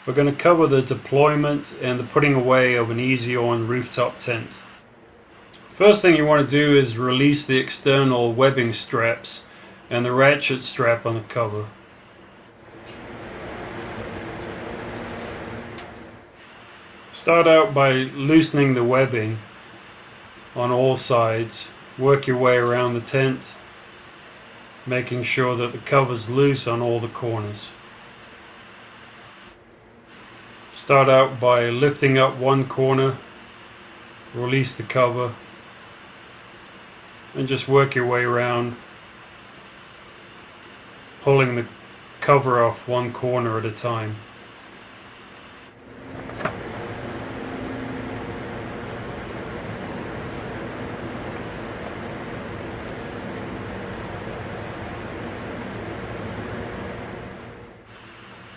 We're going to cover the deployment and the putting away of an Eezi Awn rooftop tent. First thing you want to do is release the external webbing straps and the ratchet strap on the cover. Start out by loosening the webbing on all sides. Work your way around the tent, making sure that the cover's loose on all the corners. Start out by lifting up one corner, release the cover, and just work your way around, pulling the cover off one corner at a time.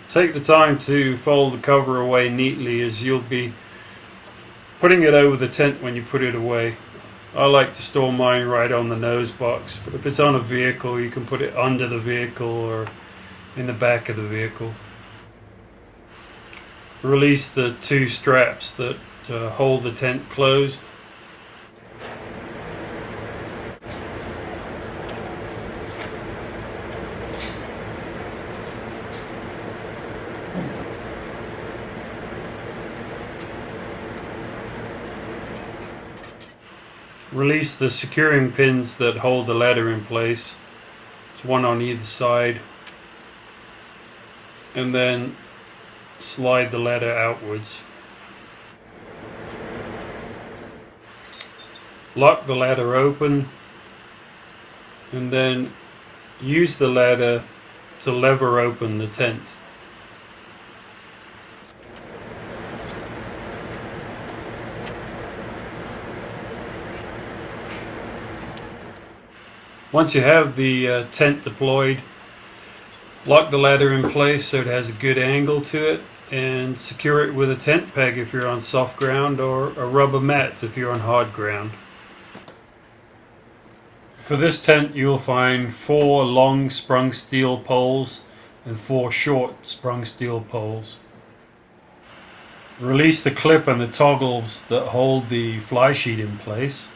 Take the time to fold the cover away neatly, as you'll be putting it over the tent when you put it away. I like to store mine right on the nose box, but if it's on a vehicle you can put it under the vehicle or in the back of the vehicle. Release the two straps that hold the tent closed. Release the securing pins that hold the ladder in place. It's one on either side. And then slide the ladder outwards. Lock the ladder open and then use the ladder to lever open the tent. Once you have the tent deployed, lock the ladder in place so it has a good angle to it, and secure it with a tent peg if you're on soft ground, or a rubber mat if you're on hard ground. For this tent you'll find 4 long sprung steel poles and 4 short sprung steel poles. Release the clip and the toggles that hold the fly sheet in place.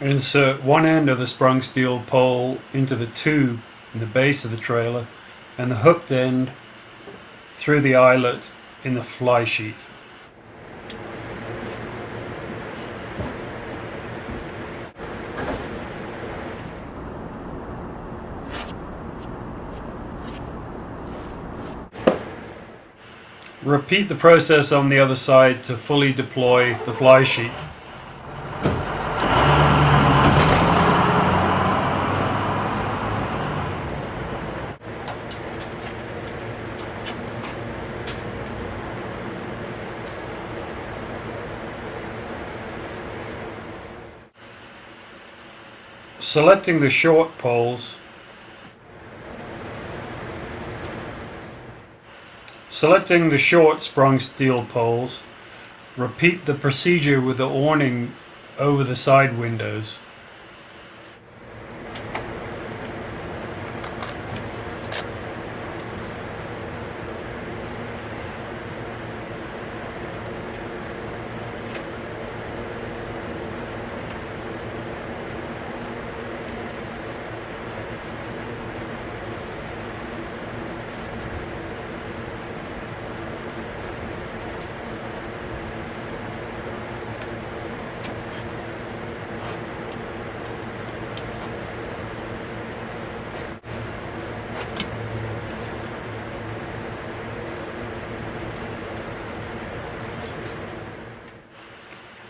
Insert one end of the sprung steel pole into the tube in the base of the trailer and the hooked end through the eyelet in the fly sheet. Repeat the process on the other side to fully deploy the fly sheet. Selecting the short poles, selecting the short sprung steel poles, repeat the procedure with the awning over the side windows.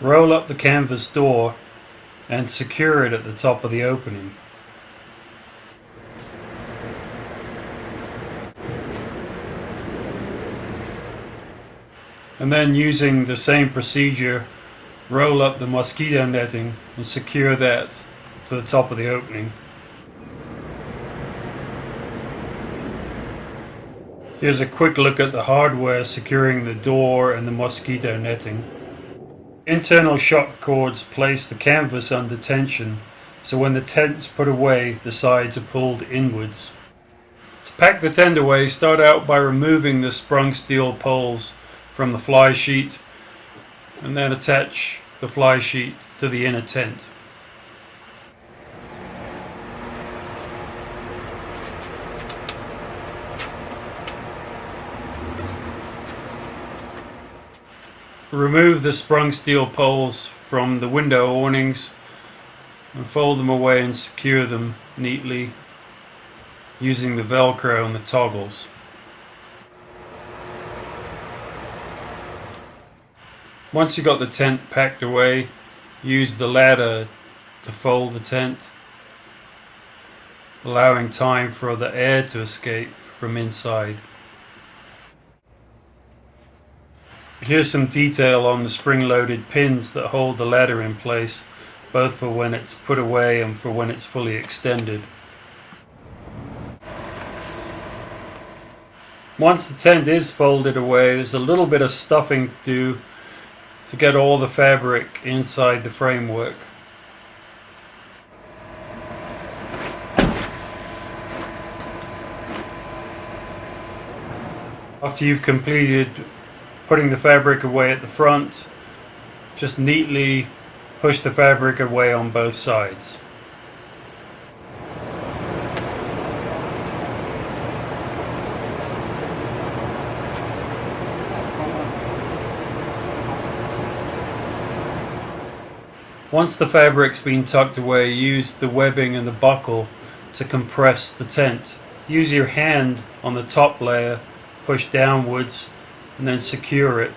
Roll up the canvas door and secure it at the top of the opening. And then, using the same procedure, roll up the mosquito netting and secure that to the top of the opening. Here's a quick look at the hardware securing the door and the mosquito netting. Internal shock cords place the canvas under tension, so when the tent's put away, the sides are pulled inwards. To pack the tent away, start out by removing the sprung steel poles from the fly sheet and then attach the fly sheet to the inner tent. Remove the sprung steel poles from the window awnings and fold them away and secure them neatly using the Velcro and the toggles. Once you've got the tent packed away, use the ladder to fold the tent, allowing time for the air to escape from inside. Here's some detail on the spring-loaded pins that hold the ladder in place, both for when it's put away and for when it's fully extended. Once the tent is folded away, there's a little bit of stuffing to do to get all the fabric inside the framework. After you've completed putting the fabric away at the front, just neatly push the fabric away on both sides. Once the fabric's been tucked away, use the webbing and the buckle to compress the tent. Use your hand on the top layer, push downwards, and then secure it.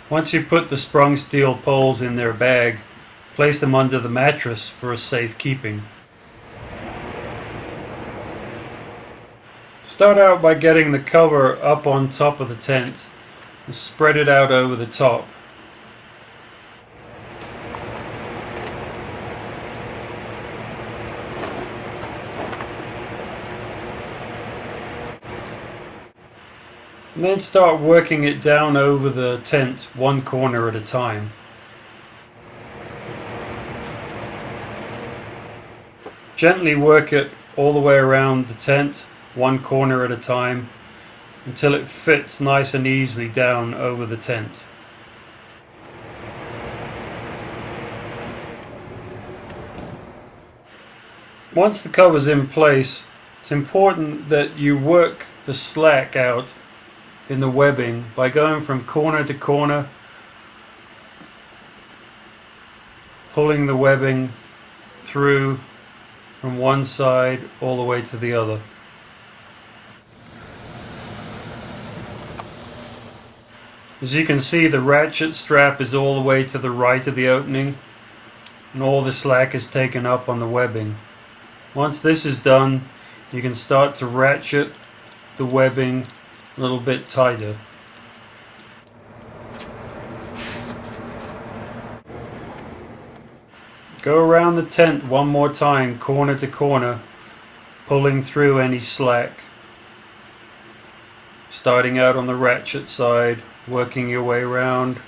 Once you put the sprung steel poles in their bag, place them under the mattress for a safe keeping. Start out by getting the cover up on top of the tent and spread it out over the top. And then start working it down over the tent, one corner at a time. Gently work it all the way around the tent, one corner at a time, until it fits nice and easily down over the tent. Once the cover's in place, it's important that you work the slack out in the webbing by going from corner to corner, pulling the webbing through from one side all the way to the other. As you can see, the ratchet strap is all the way to the right of the opening and all the slack is taken up on the webbing. Once this is done, you can start to ratchet the webbing a little bit tighter. Go around the tent one more time, corner to corner, pulling through any slack. Starting out on the ratchet side, working your way around.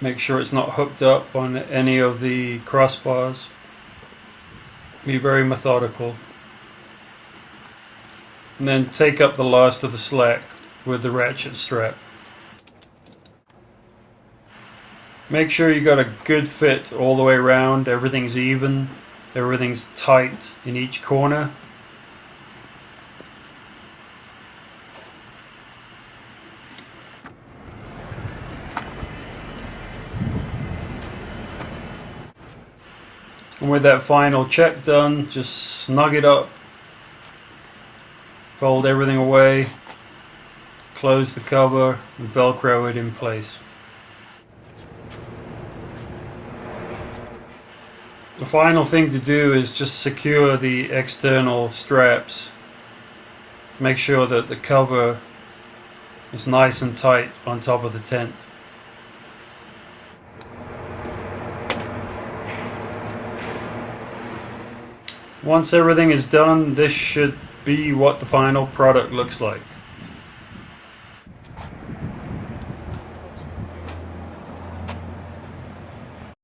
Make sure it's not hooked up on any of the crossbars. Be very methodical. And then take up the last of the slack with the ratchet strap. Make sure you got a good fit all the way around. Everything's even, everything's tight in each corner. And with that final check done, just snug it up. Fold everything away, close the cover, and Velcro it in place. The final thing to do is just secure the external straps. Make sure that the cover is nice and tight on top of the tent. Once everything is done, this should be what the final product looks like.